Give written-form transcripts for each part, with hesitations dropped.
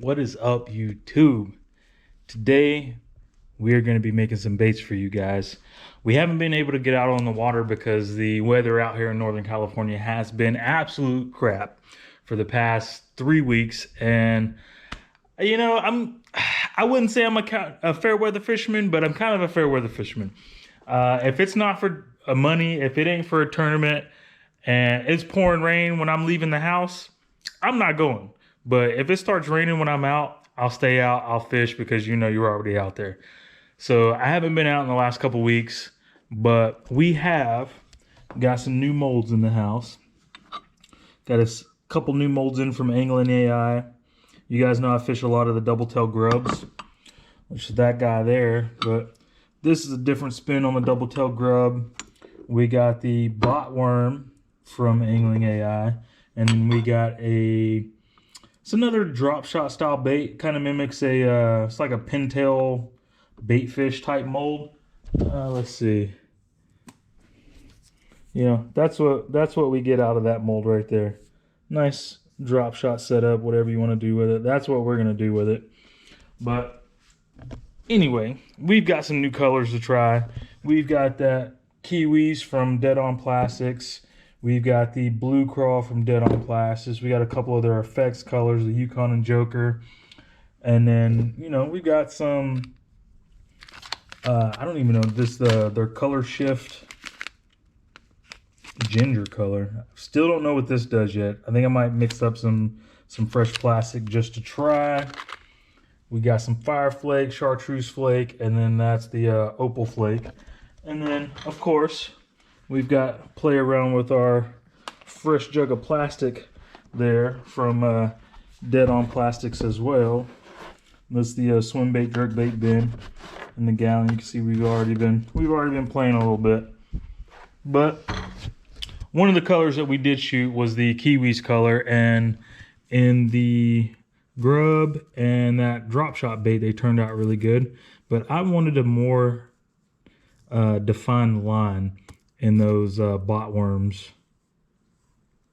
What is up, YouTube? Today we are going to be making some baits for you guys. We haven't been able to get out on the water because the weather out here in Northern California has been absolute crap for the past 3 weeks. And you know, I wouldn't say I'm a fair weather fisherman, but I'm kind of a fair weather fisherman. If it's not for money, if it ain't for a tournament and it's pouring rain when I'm leaving the house, I'm not going. But if it starts raining when I'm out, I'll stay out, I'll fish because you know you're already out there. So I haven't been out in the last couple weeks, but we have got some new molds in the house. Got a couple new molds in from Angling AI. You guys know I fish a lot of the double tail grubs, which is that guy there, but this is a different spin on the double tail grub. We got the bot worm from Angling AI, and then we got it's another drop shot style bait. Kind of mimics it's like a pintail bait fish type mold. Let's see. You know, that's what we get out of that mold right there. Nice drop shot setup, whatever you want to do with it. That's what we're gonna do with it. But anyway, we've got some new colors to try. We've got that Kiwis from Dead On Plastixs. We've got the Blue Crawl from Dead On Plastixs. We got a couple of their effects colors, the Yukon and Joker. And then, you know, we've got some, I don't even know, their color shift ginger color. Still don't know what this does yet. I think I might mix up some fresh plastic just to try. We got some fire flake, chartreuse flake, and then that's the opal flake. And then, of course, we've got play around with our fresh jug of plastic there from Dead On Plastixs as well. That's the swim bait, jerk bait bin in the gallon. You can see we've already been playing a little bit. But one of the colors that we did shoot was the Kiwis color, and in the grub and that drop shot bait, they turned out really good. But I wanted a more defined line in those bot worms.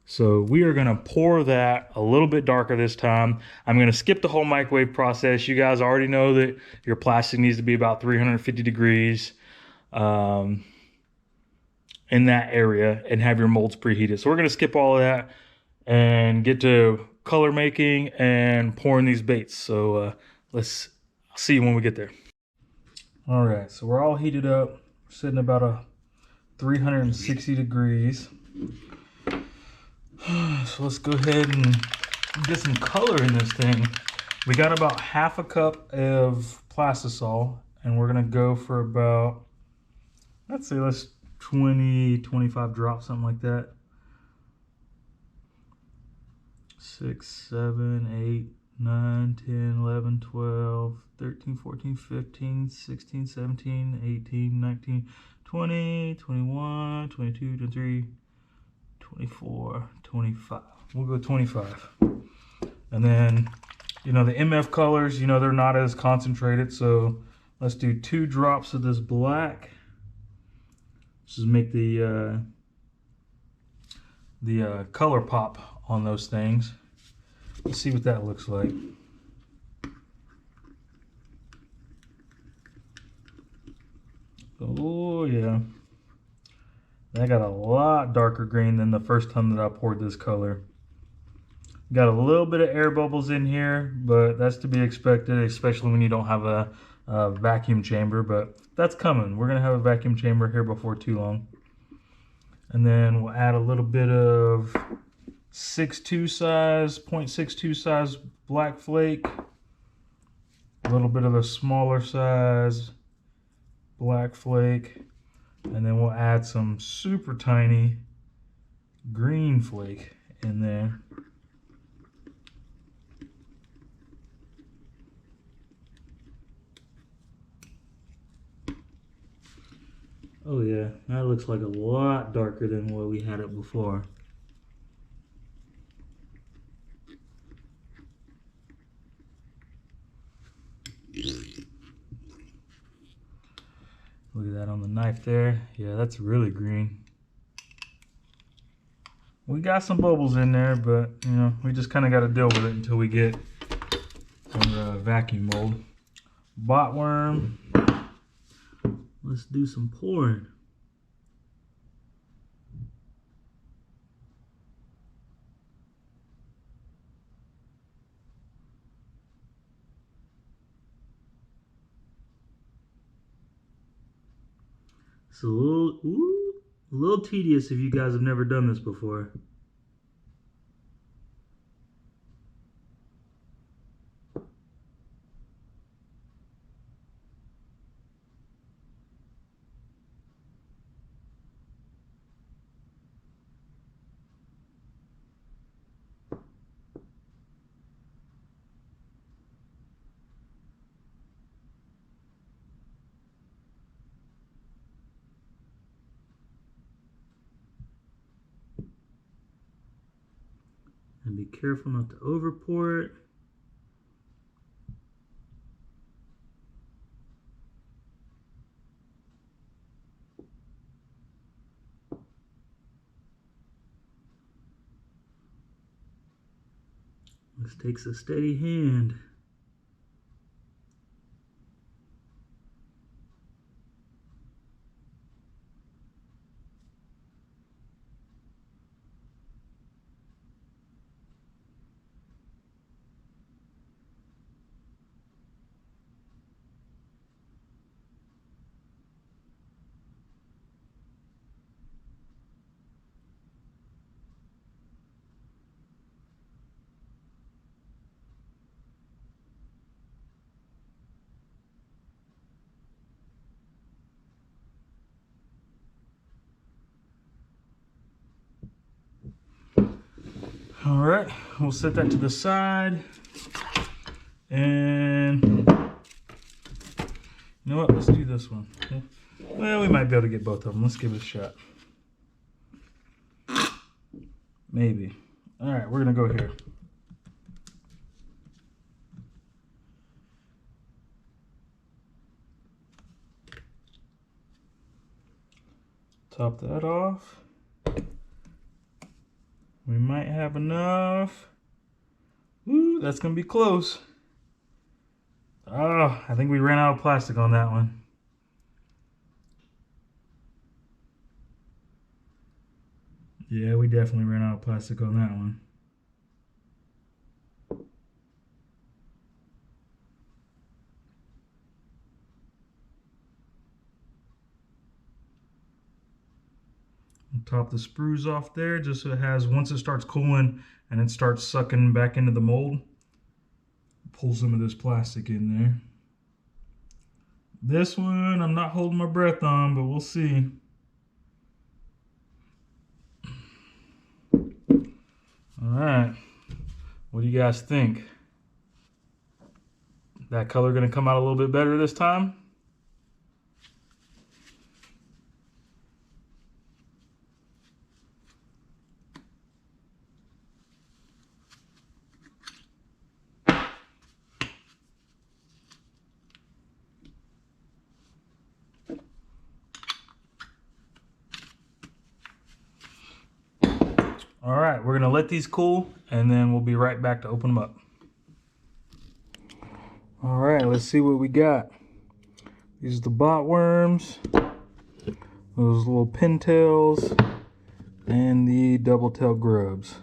So we are going to pour that a little bit darker this time. I'm going to skip the whole microwave process. You guys already know that your plastic needs to be about 350 degrees in that area and have your molds preheated. So we're going to skip all of that and get to color making and pouring these baits. So let's see when we get there. All right, so we're all heated up. We're sitting about a 360 degrees. So let's go ahead and get some color in this thing. We got about half a cup of plastisol, and we're gonna go for about, let's 20, 25 drops, something like that. 6, 7, 8, 9, 10, 11, 12, 13, 14, 15, 16, 17, 18, 19, 20, 21, 22, 23, 24, 25. We'll go 25. And then, you know, the MF colors, you know, they're not as concentrated, so let's do 2 drops of this black. Just make the color pop on those things. Let's see what that looks like. Oh yeah, that got a lot darker green than the first time that I poured this color. Got a little bit of air bubbles in here, but that's to be expected, especially when you don't have a vacuum chamber, but that's coming. We're gonna have a vacuum chamber here before too long. And then we'll add a little bit of 6.2 size, 0.62 size black flake, a little bit of the smaller size black flake, and then we'll add some super tiny green flake in there. Oh yeah, that looks like a lot darker than what we had it before. Look at that on the knife there. Yeah, that's really green. We got some bubbles in there, but you know, we just kind of got to deal with it until we get vacuum mold. Bot worm. Let's do some pouring. It's a little tedious if you guys have never done this before. And be careful not to over pour it. This takes a steady hand. All right, we'll set that to the side. And you know what, let's do this one. Okay. Well, we might be able to get both of them. Let's give it a shot. Maybe. All right, we're gonna go here. Top that off. We might have enough. Ooh, that's gonna be close. Oh, I think we ran out of plastic on that one. Yeah, we definitely ran out of plastic on that one. Top the sprues off there just so it has, once it starts cooling and it starts sucking back into the mold, pull some of this plastic in there. This one I'm not holding my breath on, but we'll see. All right, what do you guys think? That color gonna come out a little bit better this time? All right, we're gonna let these cool and then we'll be right back to open them up. All right, let's see what we got. These are the bot worms, those little pintails, and the double tail grubs.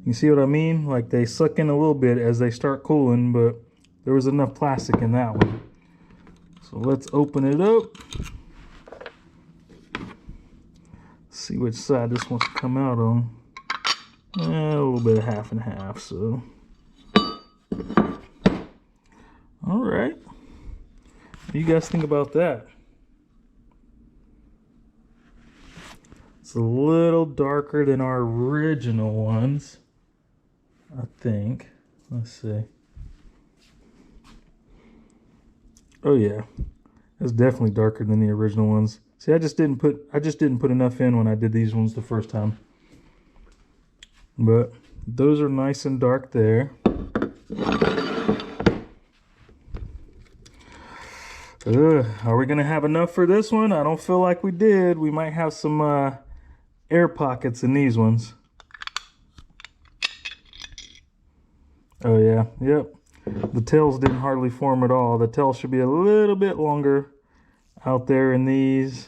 You see what I mean? Like they suck in a little bit as they start cooling, but there was enough plastic in that one. So let's open it up. See which side this wants to come out on. A little bit of half and half, so. All right. What do you guys think about that? It's a little darker than our original ones, I think. Let's see. Oh yeah, it's definitely darker than the original ones. See, I just didn't put enough in when I did these ones the first time. But those are nice and dark there. Are we gonna have enough for this one? I don't feel like we did. We might have some air pockets in these ones. Oh yeah, yep. The tails didn't hardly form at all. The tails should be a little bit longer out there in these.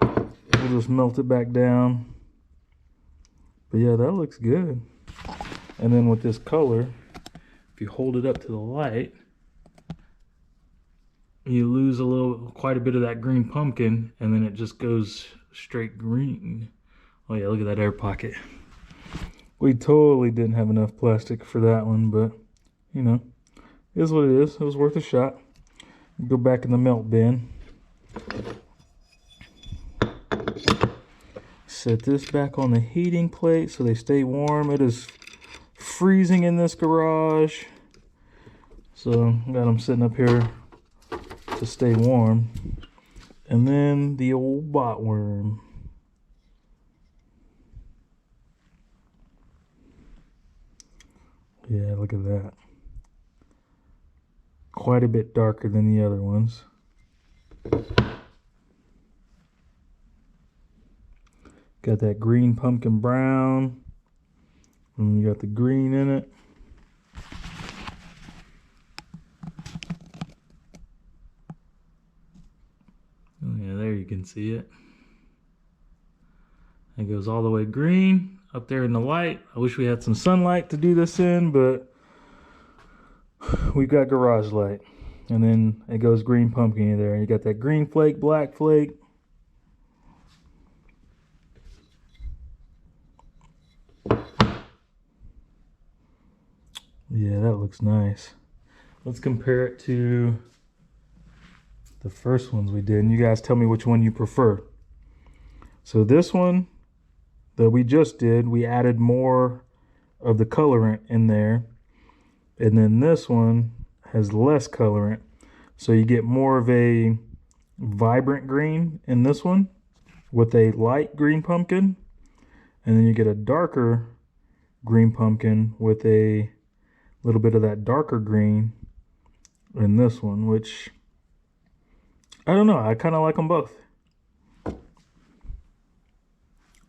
We'll just melt it back down. But yeah, that looks good. And then with this color, if you hold it up to the light, you lose quite a bit of that green pumpkin, and then it just goes straight green. Oh yeah, look at that air pocket. We totally didn't have enough plastic for that one, but you know, it is what it is. It was worth a shot. Go back in the melt bin. Set this back on the heating plate so they stay warm. It is freezing in this garage, so got them sitting up here to stay warm. And then the old bot worm. Yeah, look at that. Quite a bit darker than the other ones. Got that green pumpkin brown. And you got the green in it. Oh yeah, there you can see it. It goes all the way green up there in the light. I wish we had some sunlight to do this in, but we've got garage light. And then it goes green pumpkin in there. You got that green flake, black flake. Yeah, that looks nice. Let's compare it to the first ones we did, and you guys tell me which one you prefer. So this one that we just did, we added more of the colorant in there, and then this one has less colorant, so you get more of a vibrant green in this one with a light green pumpkin, and then you get a darker green pumpkin with a little bit of that darker green in this one, which I don't know, I kind of like them both.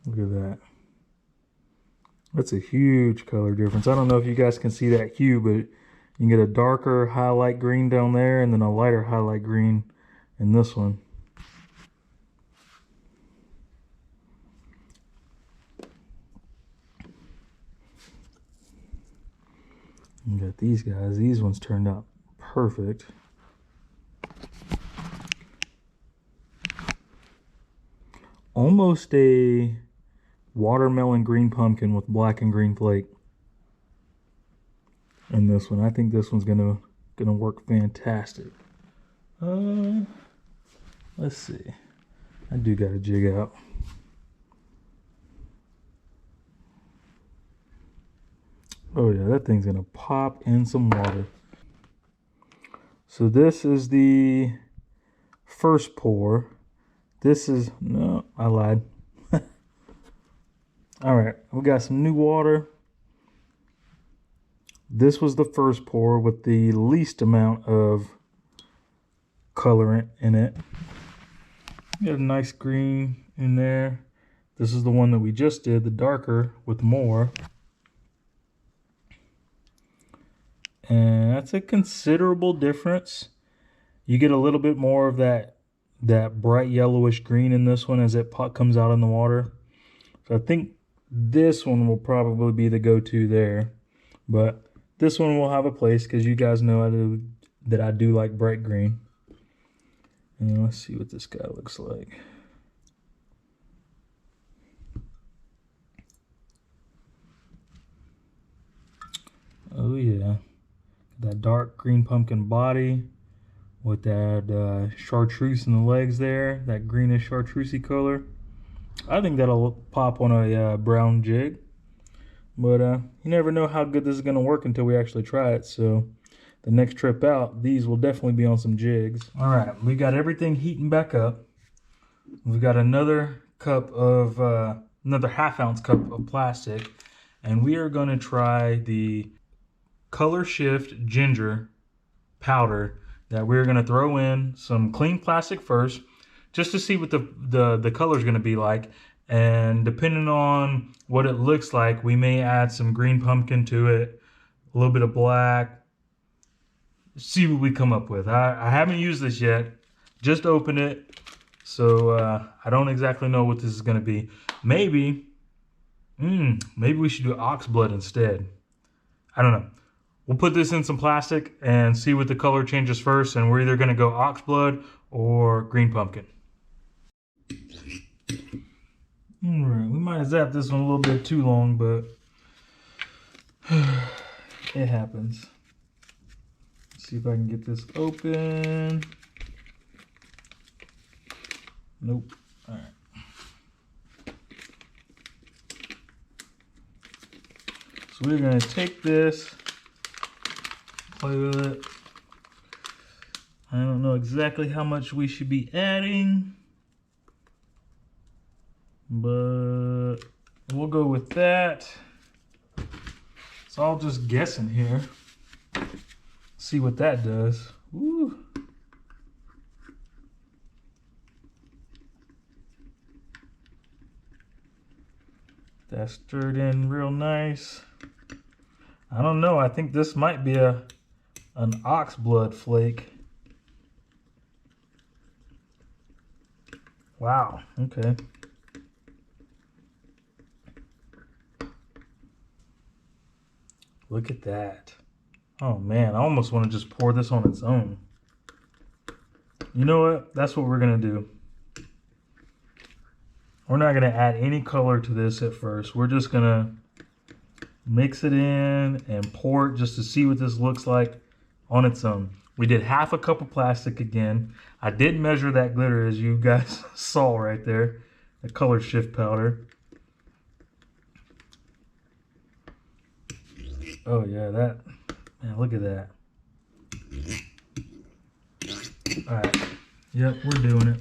Look at that. That's a huge color difference. I don't know if you guys can see that hue, but you can get a darker highlight green down there and then a lighter highlight green in this one. You got these guys. These ones turned out perfect. Almost a watermelon green pumpkin with black and green flake. And this one, I think this one's gonna work fantastic. Let's see. I do got a jig out. Oh yeah, that thing's gonna pop in some water. So this is the first pour. This is, no, I lied. All right, we got some new water. This was the first pour with the least amount of colorant in it. Got a nice green in there. This is the one that we just did, the darker with more. And that's a considerable difference. You get a little bit more of that bright yellowish green in this one as it comes out in the water. So I think this one will probably be the go-to there. But this one will have a place because you guys know that I do like bright green. And let's see what this guy looks like. Oh yeah. That dark green pumpkin body with that chartreuse in the legs there, that greenish chartreusey color. I think that'll pop on a brown jig, but you never know how good this is going to work until we actually try it. So the next trip out, these will definitely be on some jigs. All right, we got everything heating back up. We've got another cup of another ½ ounce cup of plastic, and we are going to try the Color Shift ginger powder that we're going to throw in some clean plastic first, just to see what the color is going to be like. And depending on what it looks like, we may add some green pumpkin to it, a little bit of black, see what we come up with. I haven't used this yet. Just opened it. So I don't exactly know what this is going to be. Maybe we should do ox blood instead. I don't know. We'll put this in some plastic and see what the color changes first. And we're either going to go ox blood or green pumpkin. All right, we might have zapped this one a little bit too long, but it happens. Let's see if I can get this open. Nope. All right. So we're going to take this, play with it. I don't know exactly how much we should be adding, but we'll go with that. It's all just guessing here. See what that does. Woo. That's stirred in real nice. I don't know. I think this might be an ox blood flake. Wow. Okay. Look at that. Oh man, I almost want to just pour this on its own. You know what? That's what we're going to do. We're not going to add any color to this at first. We're just going to mix it in and pour it just to see what this looks like on its own. We did half a cup of plastic again. I did measure that glitter, as you guys saw right there, the color shift powder. Oh yeah, that, man, look at that. All right, yep, we're doing it.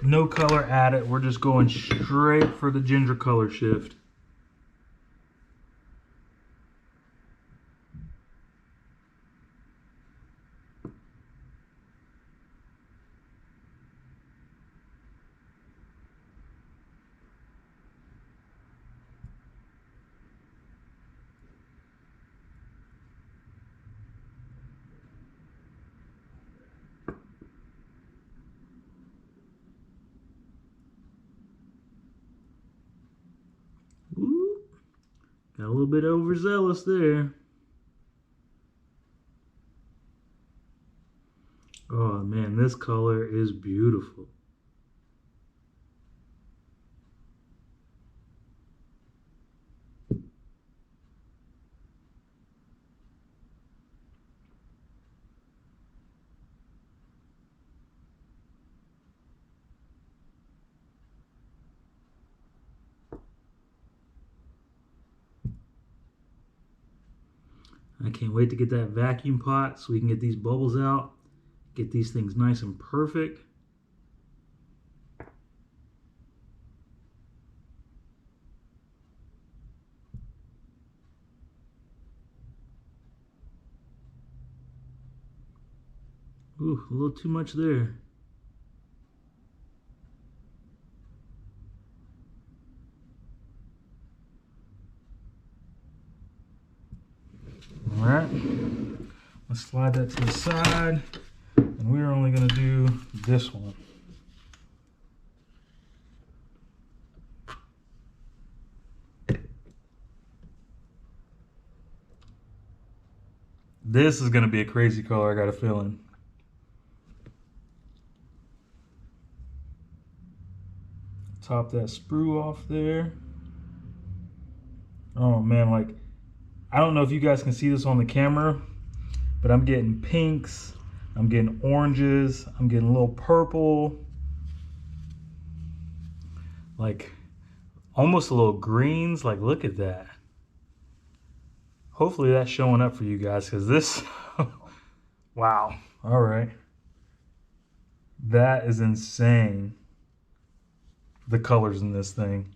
No color added, we're just going straight for the ginger color shift. Ooh, got a little bit overzealous there. Oh man, this color is beautiful. I can't wait to get that vacuum pot so we can get these bubbles out, get these things nice and perfect. Ooh, a little too much there. All right, let's slide that to the side, and we're only going to do this one. This is going to be a crazy color, I got a feeling. Top that sprue off there. Oh man, like, I don't know if you guys can see this on the camera, but I'm getting pinks, I'm getting oranges, I'm getting a little purple, like almost a little greens. Like, look at that. Hopefully that's showing up for you guys, because this, wow, all right. That is insane, the colors in this thing.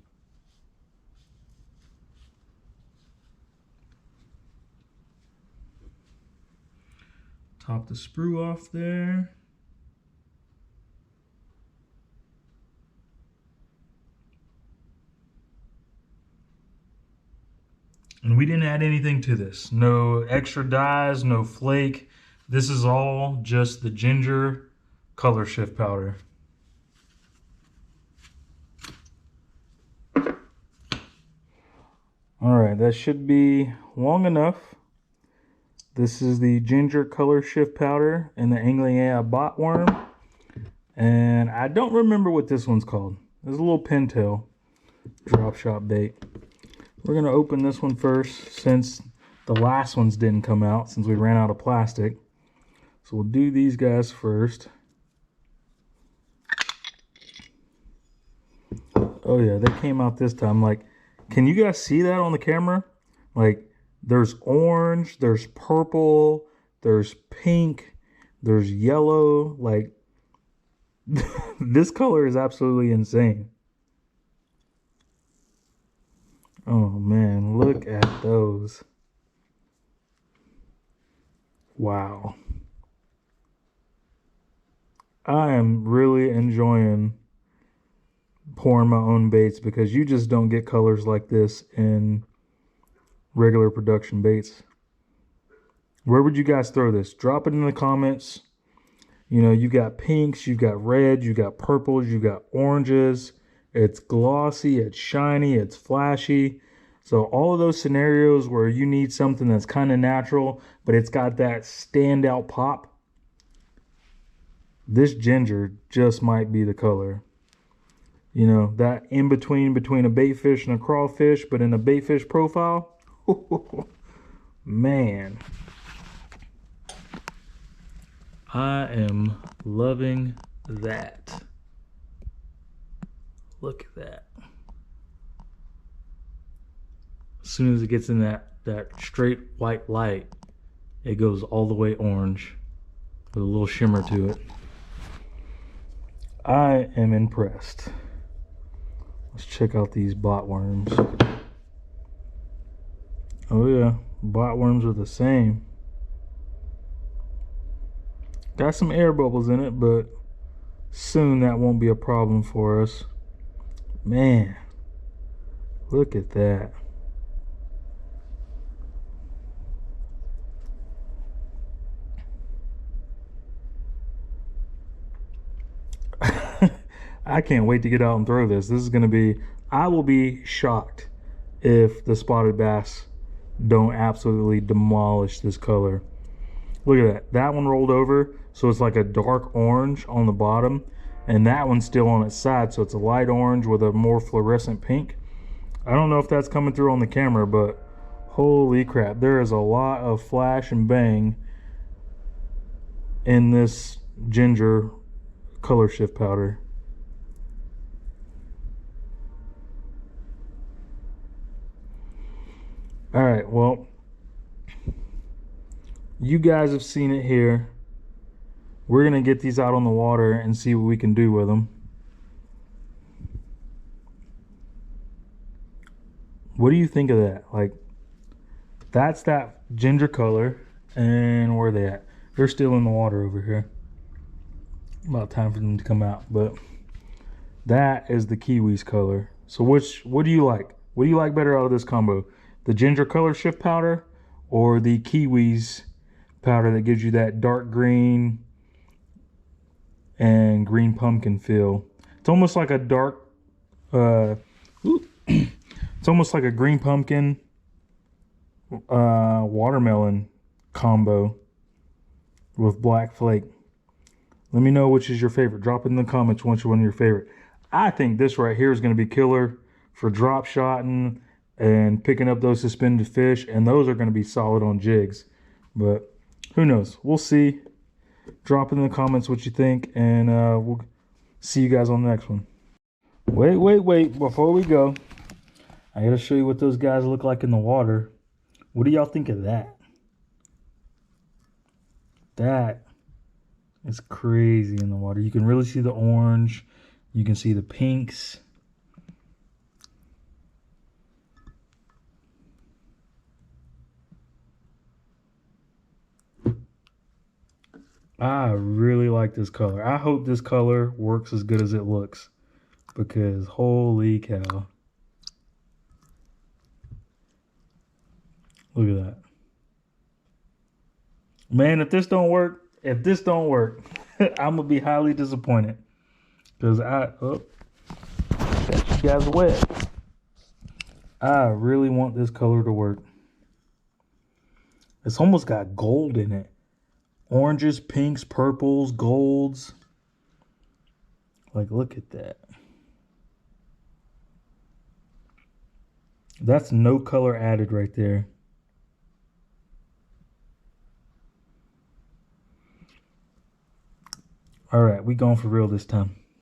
Top the sprue off there. And we didn't add anything to this. No extra dyes, no flake, This is all just the ginger color shift powder. All right, that should be long enough. This is the ginger color shift powder and the angling AI bot worm. And I don't remember what this one's called. There's a little pintail drop shot bait. We're gonna open this one first since the last ones didn't come out, since we ran out of plastic. So we'll do these guys first. Oh yeah, they came out this time. Like, can you guys see that on the camera? Like, there's orange, there's purple, there's pink, there's yellow. Like, this color is absolutely insane. Oh man, look at those. Wow. I am really enjoying pouring my own baits because you just don't get colors like this in regular production baits. Where would you guys throw this? Drop it in the comments. You know, you got pinks, you got red, you got purples, you got oranges. It's glossy, it's shiny, it's flashy. So all of those scenarios where you need something that's kind of natural, but it's got that standout pop, this ginger just might be the color. You know, that in between a bait fish and a crawfish, but in a bait fish profile. Man, I am loving that. Look at that. As soon as it gets in that straight white light, it goes all the way orange with a little shimmer to it. I am impressed. Let's check out these bot worms. Oh yeah, bot worms are the same. Got some air bubbles in it, but soon that won't be a problem for us. Man, look at that. I can't wait to get out and throw this. This is going to be, I will be shocked if the spotted bass don't absolutely demolish this color. Look at that. That one rolled over, so it's like a dark orange on the bottom, and that one's still on its side, so it's a light orange with a more fluorescent pink. I don't know if that's coming through on the camera, but holy crap, there is a lot of flash and bang in this ginger color shift powder. All right, well, you guys have seen it here. We're gonna get these out on the water and see what we can do with them. What do you think of that? Like, that's that ginger color, and where are they at? They're still in the water over here. About time for them to come out, but that is the kiwis color. So what do you like? What do you like better out of this combo? The ginger color shift powder or the kiwis powder that gives you that dark green and green pumpkin feel? It's almost like a dark it's almost like a green pumpkin watermelon combo with black flake. Let me know which is your favorite. Drop it in the comments which one your favorite. I think this right here is going to be killer for drop shotting and picking up those suspended fish, and those are going to be solid on jigs. But who knows? We'll see. Drop in the comments what you think, and we'll see you guys on the next one. Wait. Before we go, I got to show you what those guys look like in the water. What do y'all think of that? That is crazy in the water. You can really see the orange. You can see the pinks. I really like this color. I hope this color works as good as it looks, because holy cow. Look at that. Man, if this don't work, I'm gonna be highly disappointed. Cause got you guys wet. I really want this color to work. It's almost got gold in it. Oranges, pinks, purples, golds. Like, look at that. That's no color added right there. All right, we going for real this time.